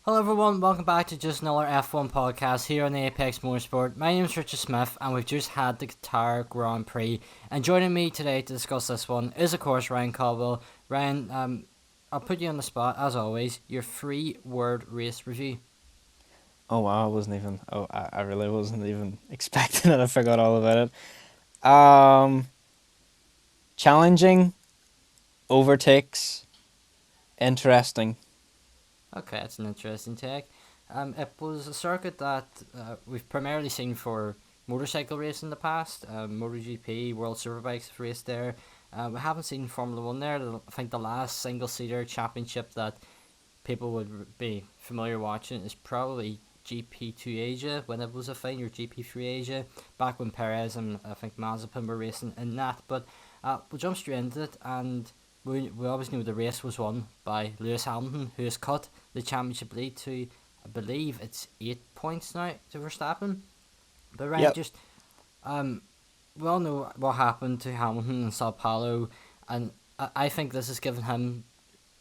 Hello everyone, welcome back to just another F1 podcast here on the Apex Motorsport. My name is Richard Smyth and we've just had the Qatar Grand Prix. And joining me today to discuss this one is of course Ryan Caldwell. Ryan, I'll put you on the spot as always. Your 3-word race review. Oh wow, I really wasn't even expecting it. I forgot all about it. Challenging, overtakes, interesting. Okay, that's an interesting take. It was a circuit that we've primarily seen for motorcycle racing in the past. MotoGP, World Superbikes have raced there. We haven't seen Formula 1 there. I think the last single-seater championship that people would be familiar watching is probably GP2 Asia, when it was a thing, or GP3 Asia, back when Perez and I think Mazepin were racing in that. But we'll jump straight into it, and we always knew the race was won by Lewis Hamilton, who has cut the championship lead to, I believe it's 8 points now to Verstappen. But right, Yep. just we all know what happened to Hamilton in Sao Paulo, and I think this has given him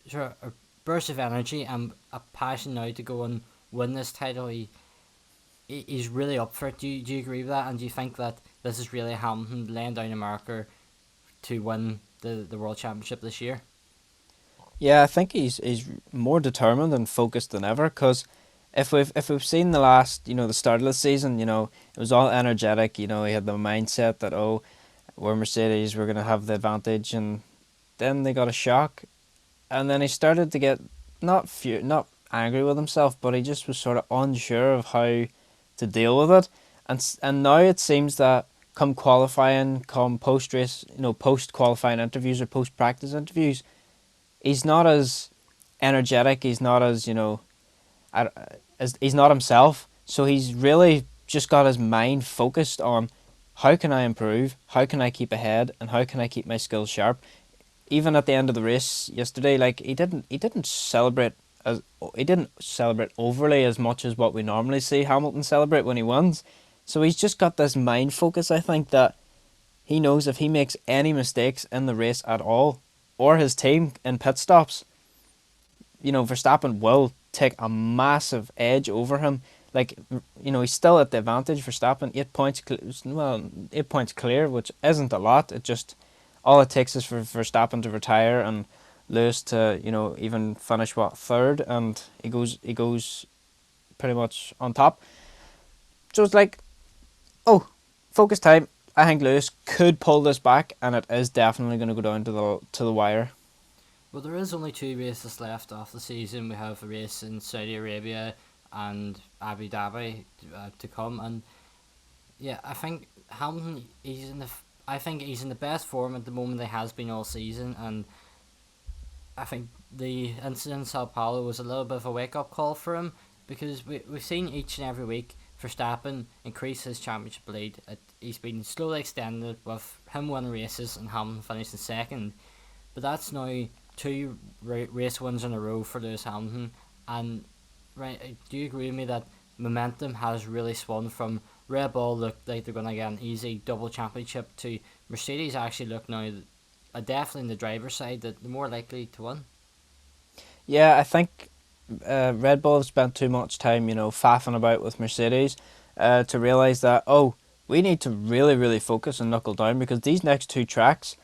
sort of a burst of energy and a passion now to go and win this title. He's really up for it. Do you agree with that? And do you think that this is really Hamilton laying down a marker to win the World Championship this year? Yeah, I think he's more determined and focused than ever. Cause if we've seen the start of the season, it was all energetic. He had the mindset that we're Mercedes, we're gonna have the advantage, and then they got a shock, and then he started to get not angry with himself, but he just was sort of unsure of how to deal with it, and now it seems that come qualifying, come post race, post qualifying interviews or post practice interviews, he's not as energetic. He's not as he's not himself. So he's really just got his mind focused on how can I improve, how can I keep ahead, and how can I keep my skills sharp. Even at the end of the race yesterday, like he didn't celebrate overly as much as what we normally see Hamilton celebrate when he wins. So he's just got this mind focus, I think, that he knows if he makes any mistakes in the race at all, or his team in pit stops, Verstappen will take a massive edge over him. Like, he's still at the advantage. Verstappen 8 points clear, which isn't a lot. All it takes is for Verstappen to retire and Lewis to even finish third, and he goes pretty much on top. So it's like, focus time. I think Lewis could pull this back, and it is definitely going to go down to the wire. Well, there is only 2 races left of the season. We have a race in Saudi Arabia and Abu Dhabi to come, and yeah, I think Hamilton I think he's in the best form at the moment he has been all season, and I think the incident in Sao Paulo was a little bit of a wake up call for him, because we've seen each and every week Verstappen increase his championship lead. He's been slowly extended with him winning races and Hamilton finishing second, but that's now 2 race wins in a row for Lewis Hamilton. And right, do you agree with me that momentum has really swung from Red Bull look like they're going to get an easy double championship to Mercedes actually look now definitely in the driver's side that they're more likely to win? Yeah, I think Red Bull have spent too much time, faffing about with Mercedes, to realise that, we need to really, really focus and knuckle down, because these next 2 tracks,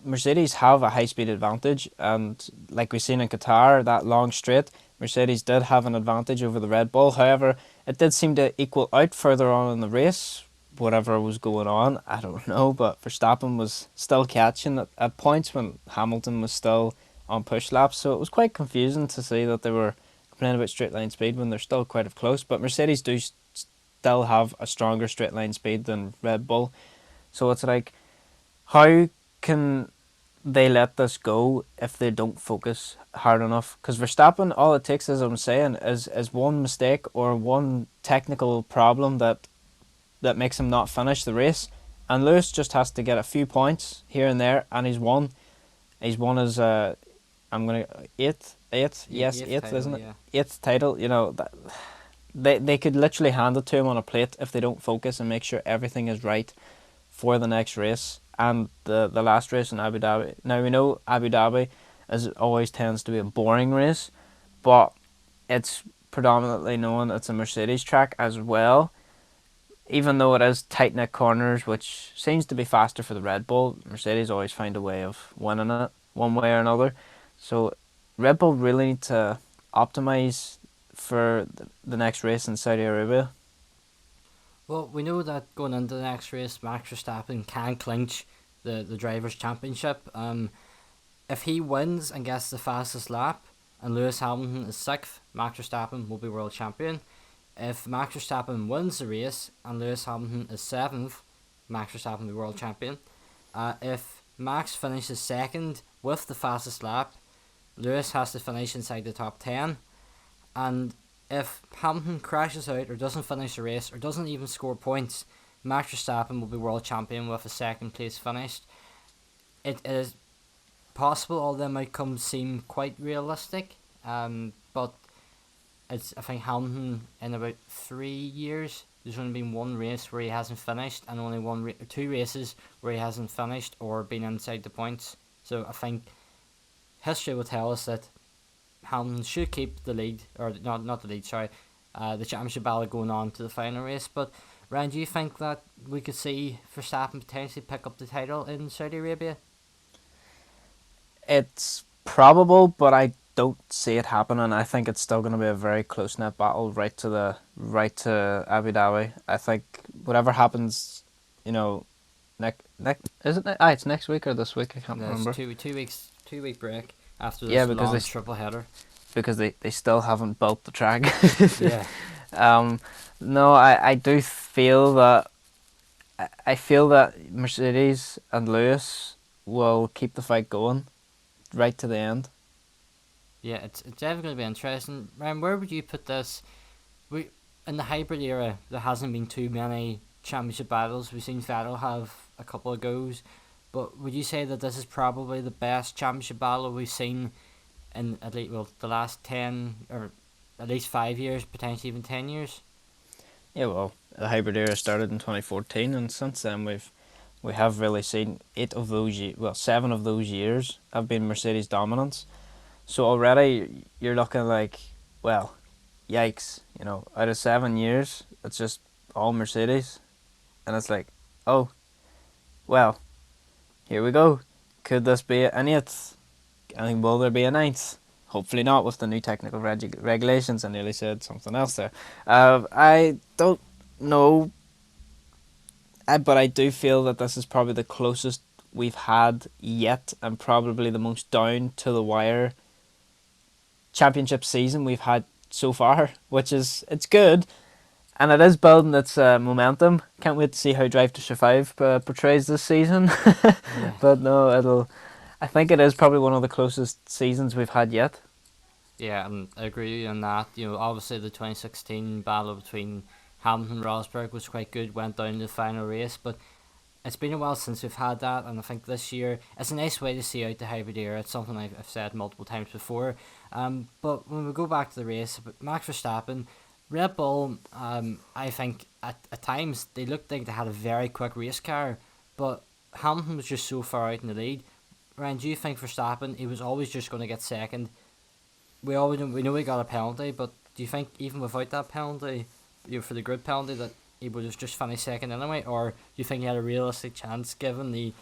Mercedes have a high speed advantage, and like we've seen in Qatar, that long straight, Mercedes did have an advantage over the Red Bull. However, it did seem to equal out further on in the race. Whatever was going on, I don't know, but Verstappen was still catching at points when Hamilton was still on push laps, so it was quite confusing to see that they were complaining about straight line speed when they're still quite close. But Mercedes do still have a stronger straight line speed than Red Bull, so it's like, how can they let this go if they don't focus hard enough? Because Verstappen, all it takes, as I'm saying, is one mistake or one technical problem that makes him not finish the race, and Lewis just has to get a few points here and there, and he's won. He's won his eighth, yes, eighth, title, isn't it? yeah. Eighth title. That they could literally hand it to him on a plate if they don't focus and make sure everything is right for the next race and the last race in Abu Dhabi. Now we know Abu Dhabi always tends to be a boring race, but it's predominantly known it's a Mercedes track as well. Even though it is tight-knit corners, which seems to be faster for the Red Bull, Mercedes always find a way of winning it one way or another. So Red Bull really need to optimise for the next race in Saudi Arabia. Well, we know that going into the next race, Max Verstappen can clinch the Drivers' Championship. If he wins and gets the fastest lap, and Lewis Hamilton is sixth, Max Verstappen will be world champion. If Max Verstappen wins the race and Lewis Hamilton is seventh, Max Verstappen will be world champion. If Max finishes second with the fastest lap, Lewis has to finish inside the top 10. And if Hamilton crashes out or doesn't finish the race or doesn't even score points, Max Verstappen will be world champion with a second place finished. It is possible all them outcomes seem quite realistic, but I think Hamilton in about 3 years, there's only been one race where he hasn't finished, and only two races where he hasn't finished or been inside the points. So I think history will tell us that Hamilton should keep the lead, or not the lead, sorry, the championship battle going on to the final race. But Ryan, do you think that we could see Verstappen potentially pick up the title in Saudi Arabia? It's probable, but I don't see it happening. I think it's still going to be a very close knit battle right to Abu Dhabi. I think whatever happens, next is it? It's next week or this week. I can't remember. It's 2 week break after Yeah, this because long triple header. Because they still haven't built the track. Yeah. No, I do feel that I feel that Mercedes and Lewis will keep the fight going right to the end. Yeah, it's definitely going to be interesting. Ryan, where would you put this? In the hybrid era, there hasn't been too many championship battles. We've seen Vettel have a couple of goes, but would you say that this is probably the best championship battle we've seen in at least the last 10 or at least 5 years, potentially even 10 years? Yeah, well, the hybrid era started in 2014, and since then we have really seen 7 of those years have been Mercedes dominance. So already you're looking like, well, yikes, out of 7 years, it's just all Mercedes. And it's like, oh, well, here we go. Could this be an 8th? I think, will there be a 9th? Hopefully not with the new technical regulations. I nearly said something else there. I don't know, but I do feel that this is probably the closest we've had yet, and probably the most down to the wire championship season we've had so far, which is, it's good, and it is building its momentum. Can't wait to see how Drive to Survive portrays this season. Yeah. But no, I think it is probably one of the closest seasons we've had yet. Yeah, I agree with you on that. Obviously the 2016 battle between Hamilton and Rosberg was quite good, went down to the final race, but it's been a while since we've had that, and I think this year it's a nice way to see out the hybrid era. It's something I've said multiple times before. But when we go back to the race, Max Verstappen, Red Bull, I think at times they looked like they had a very quick race car, but Hamilton was just so far out in the lead. Ryan, do you think Verstappen, he was always just going to get second? We know he got a penalty, but do you think even without that penalty, for the grid penalty, that he would have just finished second anyway, or do you think he had a realistic chance given the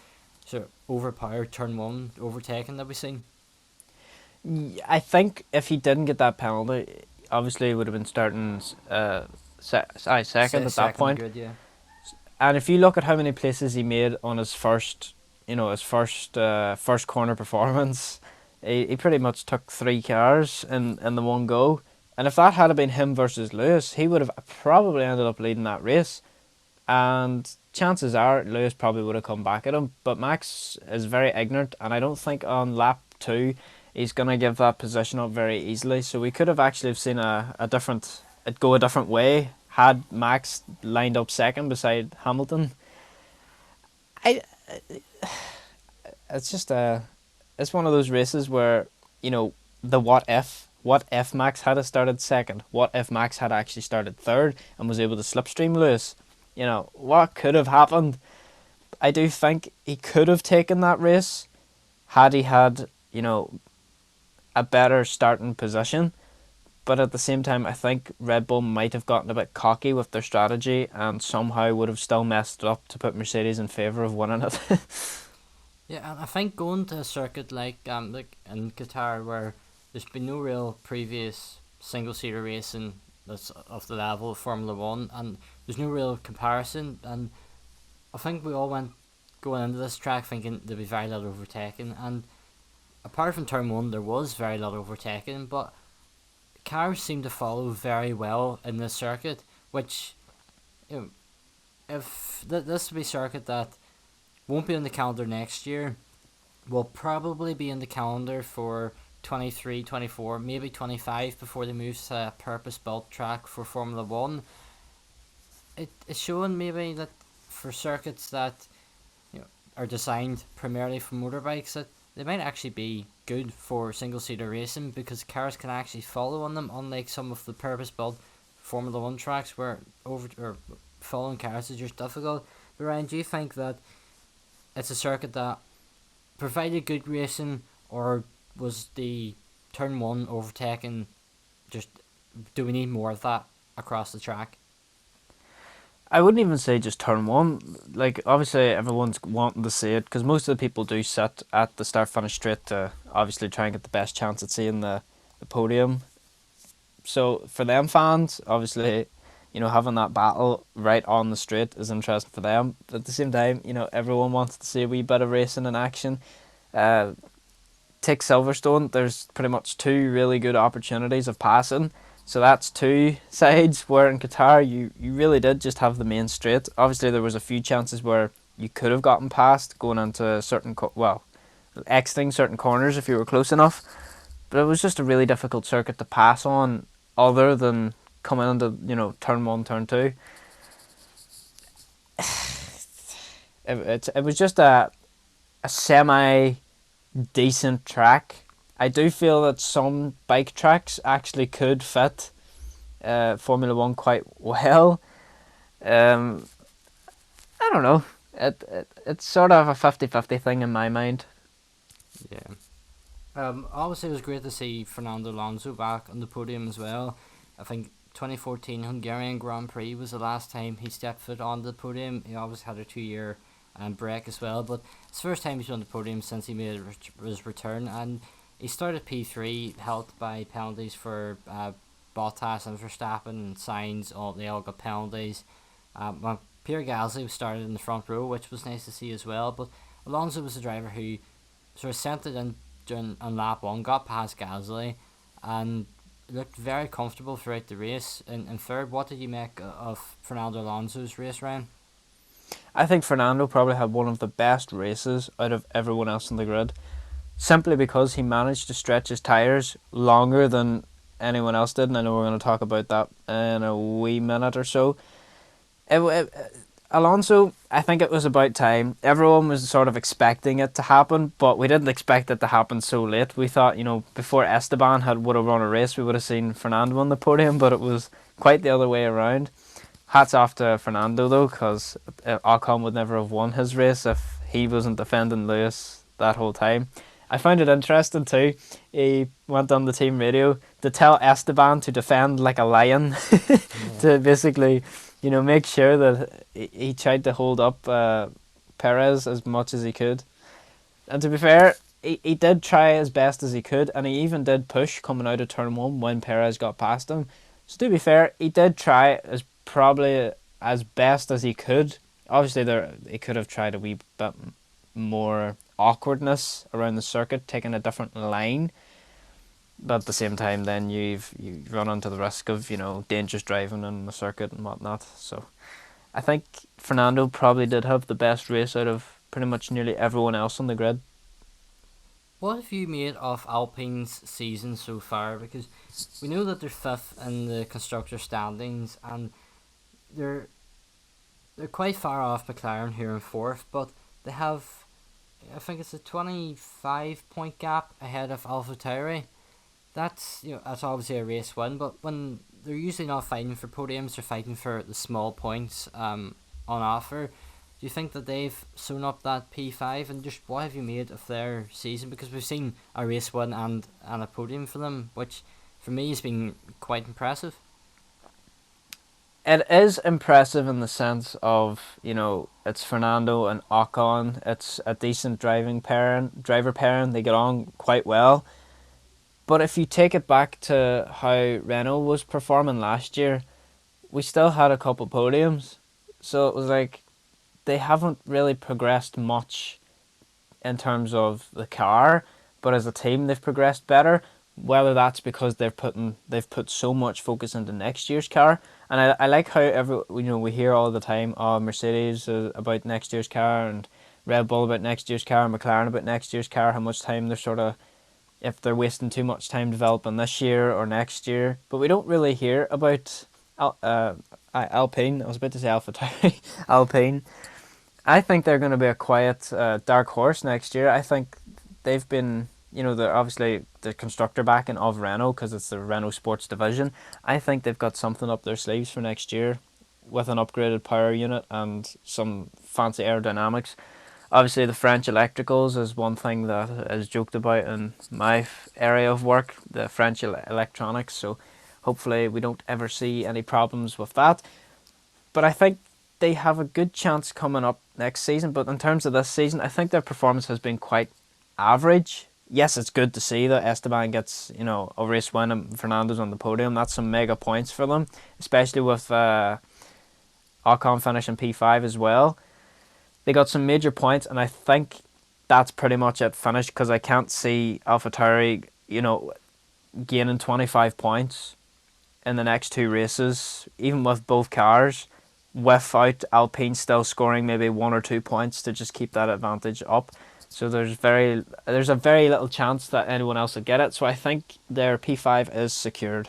sort of overpowered turn one overtaking that we've seen? I think if he didn't get that penalty, obviously he would have been starting second at that point. Grid, yeah. And if you look at how many places he made on his first corner performance, he pretty much took 3 cars in the one go. And if that had been him versus Lewis, he would have probably ended up leading that race. And chances are Lewis probably would have come back at him. But Max is very ignorant, and I don't think on lap 2 he's going to give that position up very easily. So we could have actually seen it go a different way had Max lined up second beside Hamilton. It's just it's one of those races where, the what if Max had started second? What if Max had actually started third and was able to slipstream Lewis? What could have happened? I do think he could have taken that race had he had, a better starting position. But at the same time, I think Red Bull might have gotten a bit cocky with their strategy and somehow would have still messed it up to put Mercedes in favour of winning it. Yeah, and I think going to a circuit like in Qatar where there's been no real previous single seater racing that's of the level of Formula One, and there's no real comparison. And I think we all went going into this track thinking there'd be very little overtaking, and apart from turn one, there was very little overtaking, but cars seem to follow very well in this circuit, which, you know, if this will be a circuit that won't be on the calendar next year, will probably be in the calendar for 23, 24, maybe 25 before they move to a purpose-built track for Formula 1. It's showing maybe that for circuits that, you know, are designed primarily for motorbikes, that they might actually be good for single-seater racing because cars can actually follow on them, unlike some of the purpose-built Formula 1 tracks where following cars is just difficult. But Ryan, do you think that it's a circuit that provided good racing, or was the turn one overtaking just, do we need more of that across the track? I wouldn't even say just turn one. Like, obviously, everyone's wanting to see it because most of the people do sit at the start finish straight to obviously try and get the best chance at seeing the podium. So, for them fans, obviously, you know, having that battle right on the straight is interesting for them. But at the same time, you know, everyone wants to see a wee bit of racing in action. Take Silverstone, there's pretty much two really good opportunities of passing. So that's two sides, where in Qatar you really did just have the main straight. Obviously there was a few chances where you could have gotten past going into certain, exiting certain corners if you were close enough. But it was just a really difficult circuit to pass on other than coming into, you know, turn one, turn two. It was just a semi decent track. I do feel that some bike tracks actually could fit Formula 1 quite well. I don't know. It's sort of a 50-50 thing in my mind. Yeah. Obviously, it was great to see Fernando Alonso back on the podium as well. I think 2014 Hungarian Grand Prix was the last time he stepped foot on the podium. He obviously had a 2 year break as well, but it's the first time he's on the podium since he made his return, and he started P3, helped by penalties for Bottas and Verstappen and Sainz. They all got penalties. Pierre Gasly started in the front row, which was nice to see as well. But Alonso was the driver who sort of sent it in on lap one, got past Gasly, and looked very comfortable throughout the race. In third, what did you make of Fernando Alonso's race, Ryan? I think Fernando probably had one of the best races out of everyone else in the grid, simply because he managed to stretch his tyres longer than anyone else did, and I know we're going to talk about that in a wee minute or so. Alonso, I think it was about time. Everyone was sort of expecting it to happen, but we didn't expect it to happen so late. We thought, you know, before Esteban would have run a race, we would have seen Fernando on the podium, but it was quite the other way around. Hats off to Fernando though, because Ocon would never have won his race if he wasn't defending Lewis that whole time. I found it interesting too. He went on the team radio to tell Esteban to defend like a lion, to basically, you know, make sure that he tried to hold up Perez as much as he could. And to be fair, he did try as best as he could, and he even did push coming out of turn one when Perez got past him. So to be fair, he did try probably as best as he could. Obviously, he could have tried a wee bit more awkwardness around the circuit, taking a different line. But at the same time, then you run into the risk of, you know, dangerous driving on the circuit and whatnot. So I think Fernando probably did have the best race out of pretty much nearly everyone else on the grid. What have you made of Alpine's season so far? Because we know that they're fifth in the constructor standings, and they're quite far off McLaren here in fourth, but they have, I think it's a 25-point gap ahead of AlphaTauri. That's obviously a race win, but when they're usually not fighting for podiums, they're fighting for the small points on offer. Do you think that they've sewn up that P5, and just what have you made of their season? Because we've seen a race win and a podium for them, which for me, he's been quite impressive. It is impressive in the sense of, it's Fernando and Ocon. It's a decent driver pairing. They get on quite well. But if you take it back to how Renault was performing last year, we still had a couple podiums. So it was like they haven't really progressed much in terms of the car, but as a team they've progressed better. Whether that's because they've put so much focus into next year's car, and I like how we hear all the time, oh, Mercedes about next year's car, and Red Bull about next year's car, and McLaren about next year's car, how much time they're sort of, if they're wasting too much time developing this year or next year, but we don't really hear about Alpine. I was about to say AlphaTauri, Alpine. I think they're going to be a quiet dark horse next year. I think they've been, they're obviously the constructor backing of Renault because it's the Renault Sports division. I think they've got something up their sleeves for next year with an upgraded power unit and some fancy aerodynamics. Obviously, the French electricals is one thing that is joked about in my area of work, the French electronics. So hopefully we don't ever see any problems with that. But I think they have a good chance coming up next season. But in terms of this season, I think their performance has been quite average. Yes, it's good to see that Esteban gets, a race win and Fernando's on the podium. That's some mega points for them, especially with Ocon finishing P5 as well. They got some major points, and I think that's pretty much it finished because I can't see AlphaTauri, gaining 25 points in the next two races, even with both cars, without Alpine still scoring maybe 1 or 2 points to just keep that advantage up. So there's a very little chance that anyone else will get it. So I think their P5 is secured.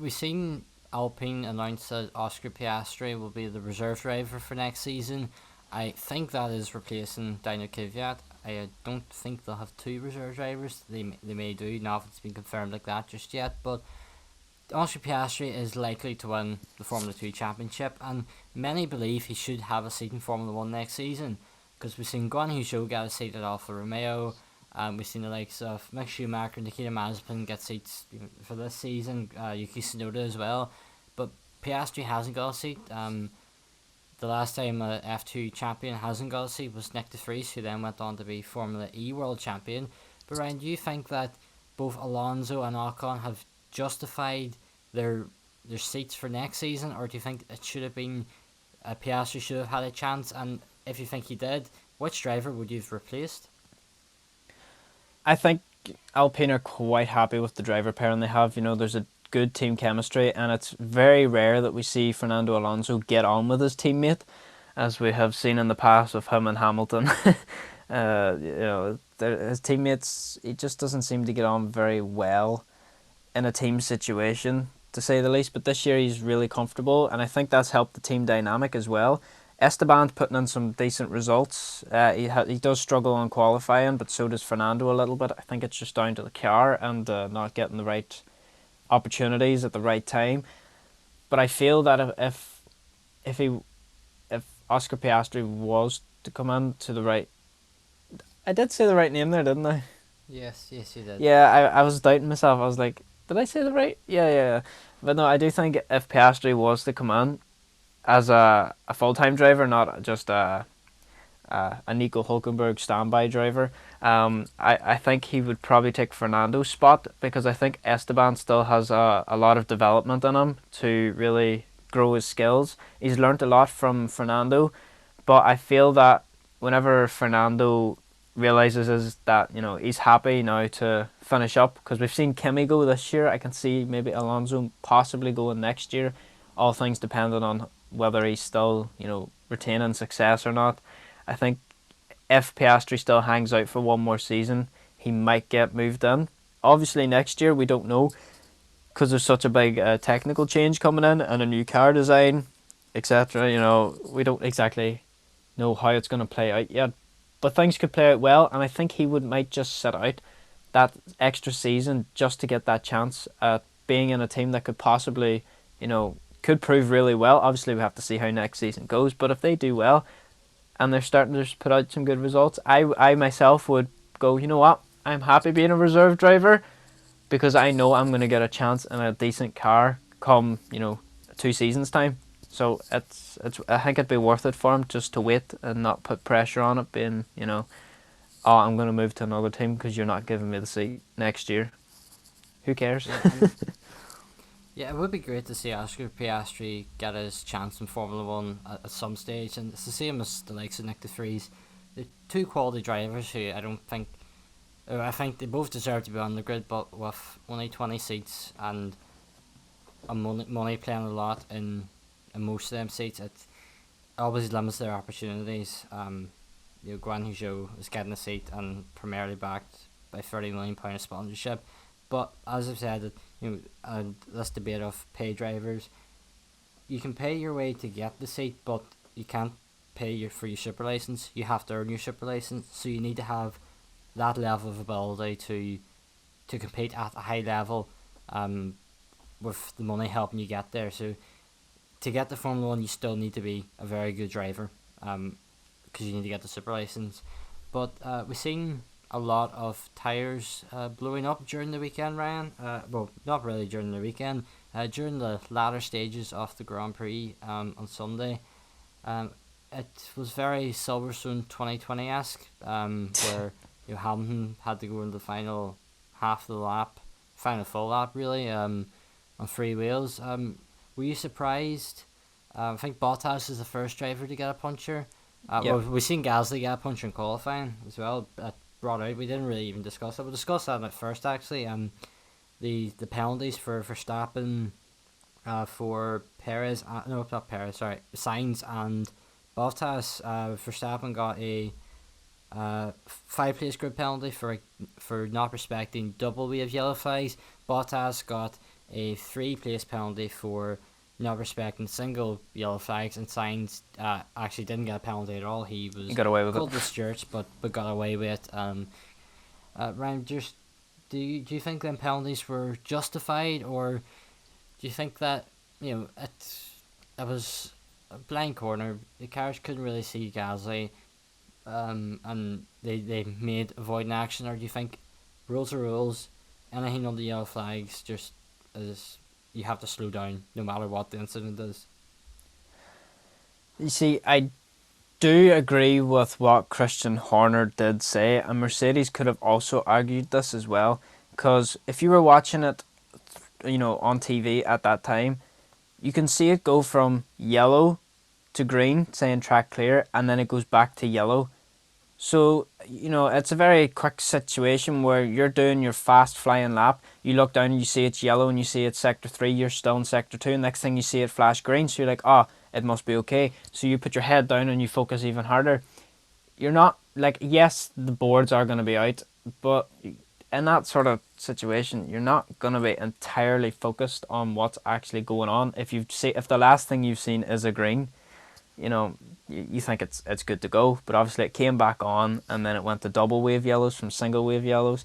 We've seen Alpine announced that Oscar Piastri will be the reserve driver for next season. I think that is replacing Daniel Kvyat. I don't think they'll have two reserve drivers. They may do, not if it's been confirmed like that just yet. But Oscar Piastri is likely to win the Formula 2 championship, and many believe he should have a seat in Formula 1 next season. Because we've seen Guan Yu Zhou get a seat at Alfa Romeo. We've seen the likes of Mick Schumacher and Nikita Mazepin get seats for this season. Yuki Tsunoda as well. But Piastri hasn't got a seat. The last time a F2 champion hasn't got a seat was Nick de Vries, who then went on to be Formula E world champion. But Ryan, do you think that both Alonso and Ocon have justified their seats for next season, or do you think it should have been Piastri should have had a chance? And if you think he did, which driver would you have replaced? I think Alpine are quite happy with the driver pairing they have. There's a good team chemistry, and it's very rare that we see Fernando Alonso get on with his teammate, as we have seen in the past with him and Hamilton. His teammates, he just doesn't seem to get on very well in a team situation, to say the least. But this year he's really comfortable, and I think that's helped the team dynamic as well. Esteban's putting in some decent results. He does struggle on qualifying, but so does Fernando a little bit. I think it's just down to the car and not getting the right opportunities at the right time. But I feel that if Oscar Piastri was to come in to the right, I did say the right name there, didn't I? Yes, you did. Yeah, I was doubting myself. I was like, did I say the right? Yeah. But no, I do think if Piastri was to come in as a full-time driver, not just a Nico Hulkenberg standby driver, I think he would probably take Fernando's spot, because I think Esteban still has a lot of development in him to really grow his skills. He's learnt a lot from Fernando, but I feel that whenever Fernando realises that he's happy now to finish up, because we've seen Kimi go this year, I can see maybe Alonso possibly going next year, all things dependent on whether he's still retaining success or not. I think if Piastri still hangs out for one more season, he might get moved in. Obviously next year we don't know, because there's such a big technical change coming in and a new car design, etc. We don't exactly know how it's going to play out yet, but things could play out well, and I think he might just sit out that extra season just to get that chance at being in a team that could possibly, could prove really well. Obviously we have to see how next season goes, but if they do well and they're starting to put out some good results, I myself would go, you know what, I'm happy being a reserve driver, because I know I'm going to get a chance in a decent car come 2 seasons time. So it's I think it'd be worth it for him just to wait and not put pressure on it, being oh, I'm going to move to another team because you're not giving me the seat next year. Who cares? Yeah, yeah, it would be great to see Oscar Piastri get his chance in Formula One at some stage, and it's the same as the likes of Nick de Vries. They're two quality drivers who I think they both deserve to be on the grid, but with only 20 seats and money playing a lot in most of them seats, it always limits their opportunities. Guan Yu is getting a seat and primarily backed by £30 million of sponsorship. But as I've said, this debate of pay drivers, you can pay your way to get the seat, but you can't pay for your super license. You have to earn your super license, so you need to have that level of ability to compete at a high level, with the money helping you get there. So to get the Formula One, you still need to be a very good driver, because you need to get the super license. But we've seen a lot of tyres blowing up during the weekend, Ryan. Well, not really during the weekend. During the latter stages of the Grand Prix on Sunday, it was very Silverstone 2020-esque, where Hamilton had to go in the final half of the lap, final full lap really, on three wheels. Were you surprised? I think Bottas is the first driver to get a puncture. Yep. Well, we've seen Gasly get a puncture in qualifying as well. Brought out. We didn't really even discuss that. We'll discuss that at first actually. The penalties for Verstappen, for Perez. No, not Perez. Sorry, Sainz and Bottas. Verstappen got a 5-place grid penalty for not respecting double wave yellow flags. Bottas got a 3-place penalty for not respecting single yellow flags, and Sainz actually didn't get a penalty at all. He got away with called it. the Stewards, but got away with it. Ryan, do you think them penalties were justified, or do you think that it was a blind corner? The cars couldn't really see Gasly, and they made avoiding action, or do you think rules are rules? Anything on the yellow flags just is. You have to slow down no matter what the incident is. You see, I do agree with what Christian Horner did say, and Mercedes could have also argued this as well, because if you were watching it, on TV at that time, you can see it go from yellow to green, saying track clear, and then it goes back to yellow. So, it's a very quick situation where you're doing your fast flying lap. You look down and you see it's yellow and you see it's sector 3, you're still in sector 2. Next thing you see it flash green, so you're like, it must be okay. So you put your head down and you focus even harder. You're not, yes, the boards are going to be out, but in that sort of situation, you're not going to be entirely focused on what's actually going on. If the last thing you've seen is a green, you think it's good to go, but obviously it came back on and then it went to double wave yellows from single wave yellows.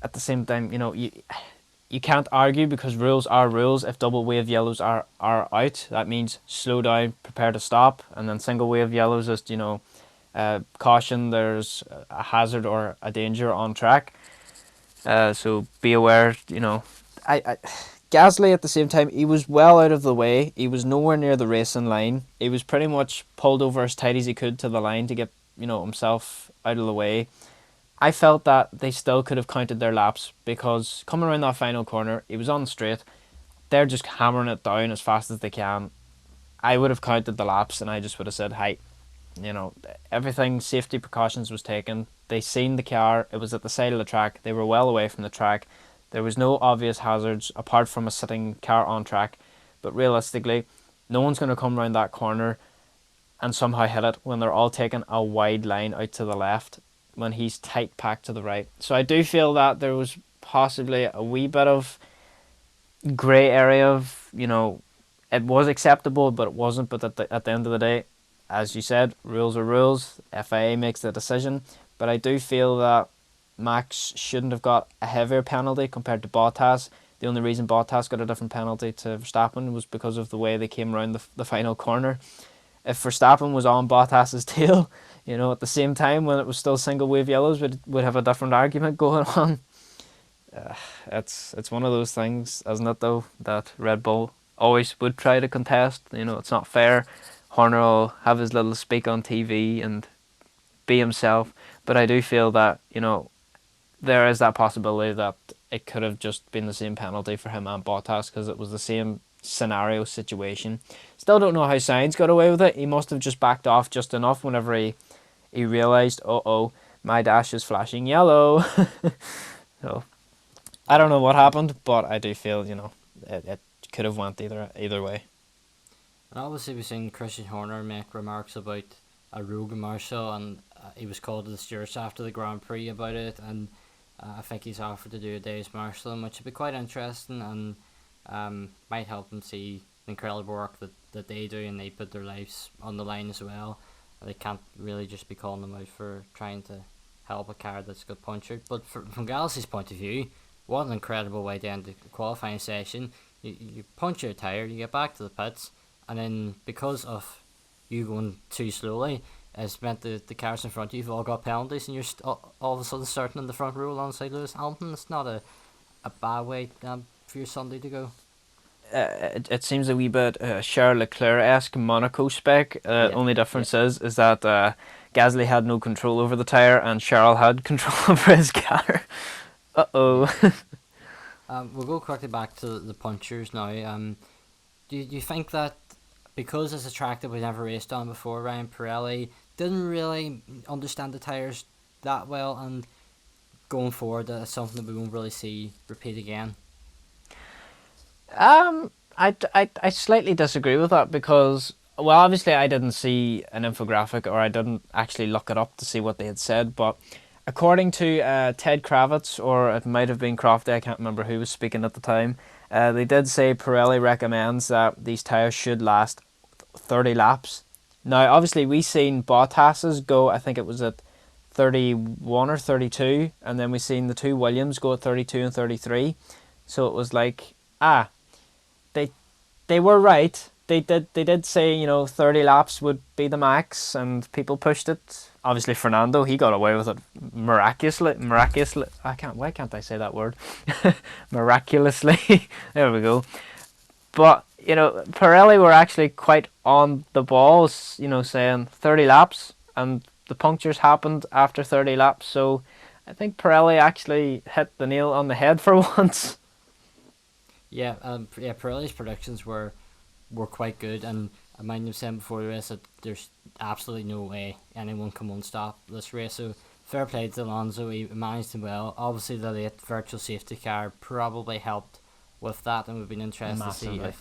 At the same time, you can't argue, because rules are rules. If double wave yellows are out, that means slow down, prepare to stop, and then single wave yellows is caution, there's a hazard or a danger on track. So be aware. Gasly at the same time, he was well out of the way. He was nowhere near the racing line. He was pretty much pulled over as tight as he could to the line to get himself out of the way. I felt that they still could have counted their laps, because coming around that final corner, he was on the straight. They're just hammering it down as fast as they can. I would have counted the laps, and I just would have said, hey, everything, safety precautions was taken. They seen the car. It was at the side of the track. They were well away from the track. There was no obvious hazards apart from a sitting car on track. But realistically, no one's going to come around that corner and somehow hit it when they're all taking a wide line out to the left when he's tight packed to the right. So I do feel that there was possibly a wee bit of grey area of, it was acceptable, but it wasn't. But at the end of the day, as you said, rules are rules. FIA makes the decision. But I do feel that Max shouldn't have got a heavier penalty compared to Bottas. The only reason Bottas got a different penalty to Verstappen was because of the way they came around the final corner. If Verstappen was on Bottas's tail, at the same time when it was still single wave yellows, we'd have a different argument going on. It's one of those things, isn't it? Though that Red Bull always would try to contest. It's not fair. Horner will have his little speak on TV and be himself, but I do feel that there is that possibility that it could have just been the same penalty for him and Bottas because it was the same scenario situation. Still don't know how Sainz got away with it. He must have just backed off just enough whenever he realised, my dash is flashing yellow. So I don't know what happened, but I do feel it could have went either way. And obviously we've seen Christian Horner make remarks about a rogue commercial, and he was called to the stewards after the Grand Prix about it, and I think he's offered to do a day's marshalling, which would be quite interesting, and might help them see the incredible work that they do, and they put their lives on the line as well. They can't really just be calling them out for trying to help a car that's got punctured. But from Galaxy's point of view, what an incredible way to end the qualifying session. You puncture a tyre, you get back to the pits, and then because of you going too slowly, it's meant that the cars in front of you have all got penalties, and you're all of a sudden starting in the front row alongside Lewis Hamilton. It's not a bad way for your Sunday to go. It seems a wee bit Charles Leclerc-esque Monaco spec. Only difference is that Gasly had no control over the tyre and Charles had control over his car. We'll go quickly back to the punchers now. Do you think that because it's a track that we never raced on before, Ryan Pirelli didn't really understand the tyres that well, and going forward that's something that we won't really see repeat again? I slightly disagree with that because, well, obviously I didn't see an infographic or I didn't actually look it up to see what they had said, but according to Ted Kravitz, or it might have been Crofty, I can't remember who was speaking at the time, they did say Pirelli recommends that these tyres should last 30 laps. Now, obviously, we seen Bottas's go, I think it was at 31 or 32, and then we seen the two Williams go at 32 and 33. So it was like, they were right. They did say 30 laps would be the max, and people pushed it. Obviously, Fernando, he got away with it miraculously. Why can't I say that word? Miraculously. There we go. But Pirelli were actually quite on the ball, saying 30 laps, and the punctures happened after 30 laps. So I think Pirelli actually hit the nail on the head for once. Yeah, Pirelli's predictions were quite good, and I mind them saying before the race that there's absolutely no way anyone can one-stop this race. So fair play to Alonso, he managed him well. Obviously, the late virtual safety car probably helped with that, and we've been interested Massively. to see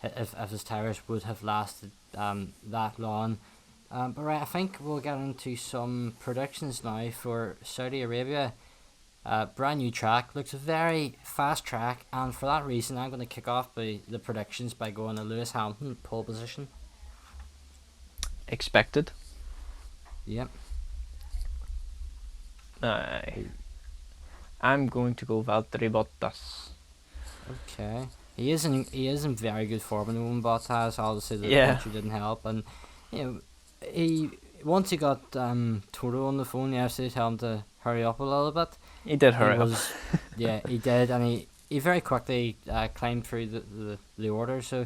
if his tyres would have lasted that long. But right, I think we'll get into some predictions now for Saudi Arabia. Brand new track, looks a very fast track, and for that reason I'm going to kick off by the predictions by going to Lewis Hamilton pole position. Expected. Yep. I'm going to go Valtteri Bottas. Okay. He is in very good form in the one Bottas. Obviously the country didn't help, and he once he got Toro on the phone yesterday, tell him to hurry up a little bit. He did hurry up. Yeah, he did, and he very quickly climbed through the order. So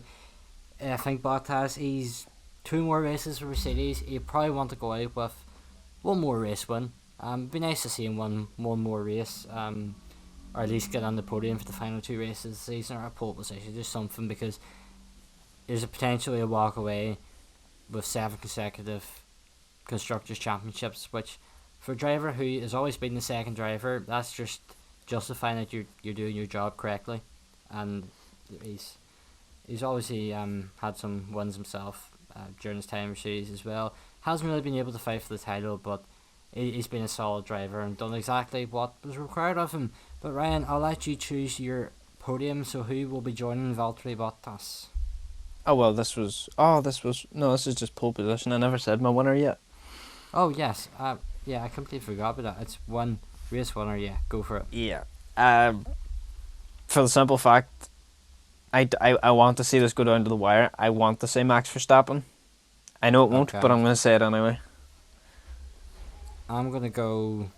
I think Bottas, he's 2 more races for Mercedes. He probably want to go out with 1 more race win. It'd be nice to see him win 1 more race, or at least get on the podium for the final 2 races of the season, or a pole position, just something, because there's a potentially a walk away with 7 consecutive Constructors' Championships, which for a driver who has always been the second driver, that's just justifying that you're doing your job correctly. And he's obviously had some wins himself during his time in Mercedes as well. Hasn't really been able to fight for the title, but he's been a solid driver and done exactly what was required of him. But Ryan, I'll let you choose your podium. So who will be joining Valtteri Bottas? This is just pole position. I never said my winner yet. Oh yes, yeah, I completely forgot about that. It's 1 race winner. Yeah, go for it. Yeah. For the simple fact, I want to see this go down to the wire. I want to say Max Verstappen. I know it won't, but I'm going to say it anyway. I'm gonna go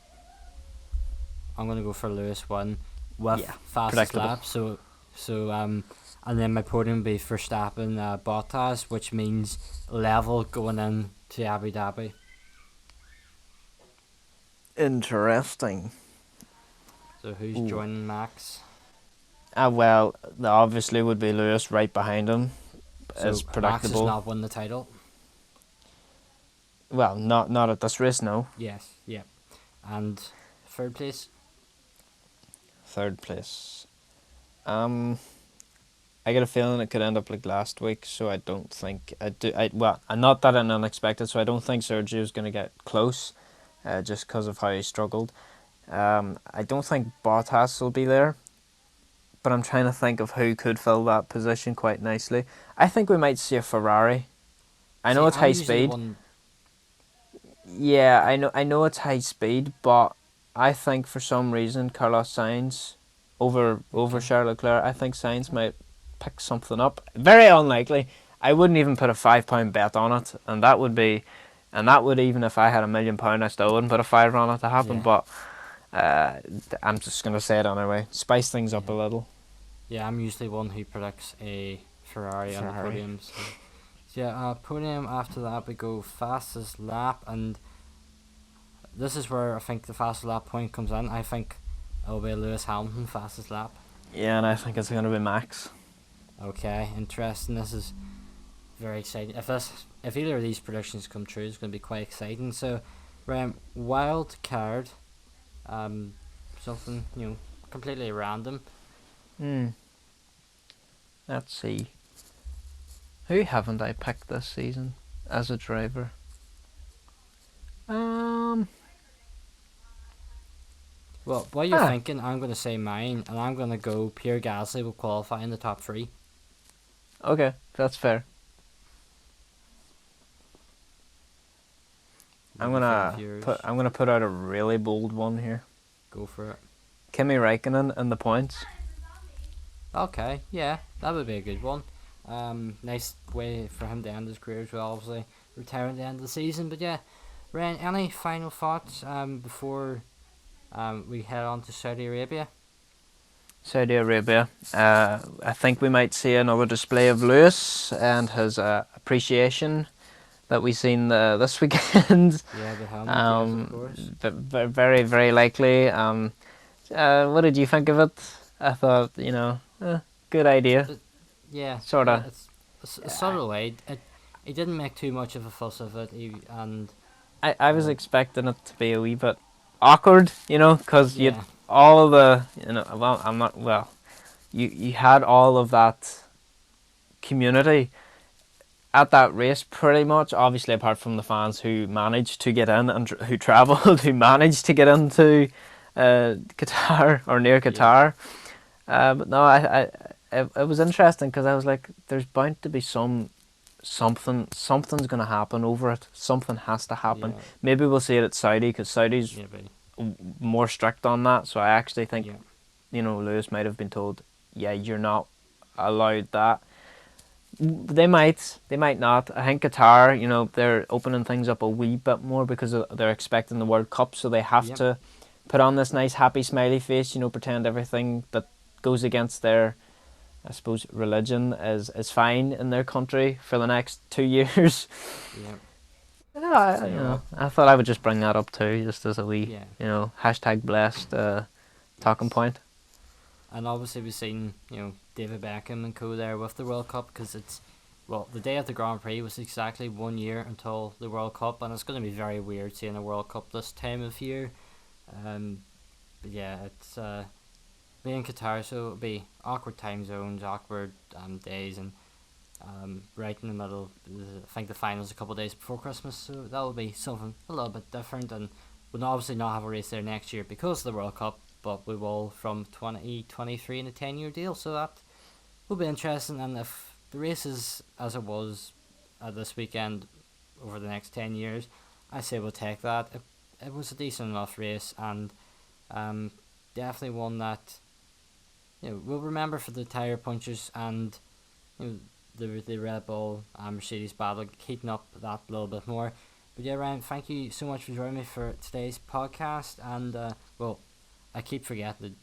for Lewis 1. with Yeah, fastest predictable. lap. And then my podium would be Verstappen, Bottas, which means level going in to Abu Dhabi. Interesting. So who's Ooh. joining Max? Well, there obviously would be Lewis right behind him, So as Max has predictable. not won the title. Well, not at this race, no. Yes, yeah. And third place? Third place. I get a feeling it could end up like last week, so I don't think and not that an unexpected, so I don't think Sergio's going to get close, just because of how he struggled. I don't think Bottas will be there, but I'm trying to think of who could fill that position quite nicely. I think we might see a Ferrari. I know See, it's I'm high usually speed. one. Yeah, I know it's high speed, but I think for some reason Carlos Sainz over Okay. Charles Leclerc, I think Sainz might pick something up. Very unlikely. I wouldn't even put a £5 bet on it, and that would even if I had £1,000,000, I still wouldn't put a fiver on it to happen. Yeah. But I'm just gonna say it anyway. Spice things up a Yeah. little. Yeah, I'm usually one who predicts a Ferrari on the Ferrari. podium. So yeah, podium after that we go fastest lap, and this is where I think the fastest lap point comes in. I think it'll be Lewis Hamilton fastest lap. Yeah, and I think it's gonna be Max. Okay, interesting. This is very exciting. If either of these predictions come true, it's going to be quite exciting. So, wild card, something completely random. Let's see. Who haven't I picked this season as a driver? Well, while you're thinking, I'm going to say mine, and I'm going to go Pierre Gasly will qualify in the top 3. Okay, that's fair. I'm gonna put out a really bold one here. Go for it. Kimi Räikkönen and the points. Okay, yeah, that would be a good one. Nice way for him to end his career as well, obviously retiring at the end of the season. But yeah, Ryan, any final thoughts before we head on to Saudi Arabia? Saudi Arabia. I think we might see another display of Lewis and his appreciation that we've seen this weekend. Yeah, the helmet, yes, of course. Very, very likely. What did you think of it? I thought, good idea. Yeah, Sort of. It's a subtle way. He didn't make too much of a fuss of it, I was expecting it to be a wee bit awkward, because yeah, all of the, you had all of that community at that race pretty much, obviously apart from the fans who managed to get in and who travelled, who managed to get into Qatar or near Qatar. But no, it was interesting because I was like, there's bound to be something's going to happen over it. Something has to happen. yeah, Maybe we'll see it at Saudi because Saudi's more strict on that. So I actually think, Lewis might have been told, yeah, you're not allowed that. They might not. I think Qatar, they're opening things up a wee bit more because they're expecting the World Cup, so they have to put on this nice happy smiley face, pretend everything that goes against their, I suppose, religion is fine in their country for the next 2 years. Yeah. I thought I would just bring that up too, just as a wee, #blessed talking point. And obviously we've seen, David Beckham and co there with the World Cup because the day of the Grand Prix was exactly 1 year until the World Cup, and it's going to be very weird seeing a World Cup this time of year. But yeah, it's being Qatar, so it'll be awkward time zones, awkward days, and right in the middle. I think the final's a couple of days before Christmas, so that will be something a little bit different, and we'll obviously not have a race there next year because of the World Cup, but we will from 2023 in a 10-year deal, so that will be interesting. And if the race is as it was this weekend over the next 10 years, I say we'll take that. It was a decent enough race, and definitely one that we'll remember for the tire punches and the Red Bull and Mercedes battle, heating up that a little bit more. But yeah, Ryan, thank you so much for joining me for today's podcast. And I keep forgetting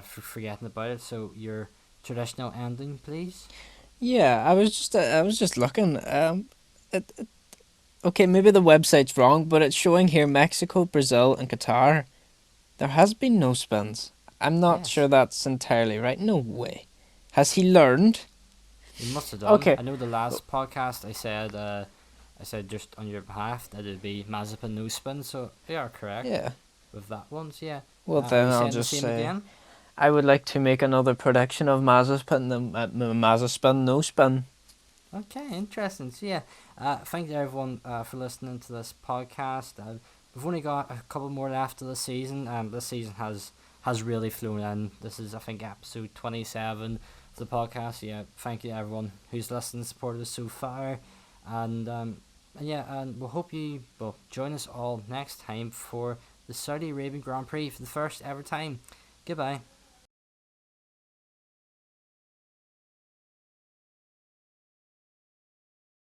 forgetting about it. So your traditional ending, please. Yeah, I was just looking. Okay, maybe the website's wrong, but it's showing here Mexico, Brazil, and Qatar. There has been no spins. I'm not Yes, sure that's entirely right. No way. Has he learned? you must have done. Okay. I know the last podcast I said just on your behalf that it'd be Mazepin no spin. So you are correct Yeah. with that one. So yeah. Well, Are then you I'll saying the just same say again? I would like to make another prediction of Mazepin, Mazepin no spin. Okay, interesting. So yeah, thank you everyone for listening to this podcast. We've only got a couple more left of the season. This season has really flown in. This is I think episode 27 of the podcast. Yeah, thank you everyone who's listened and supported us so far, and yeah, and we'll hope you will join us all next time for the Saudi Arabian Grand Prix for the first ever time. Goodbye.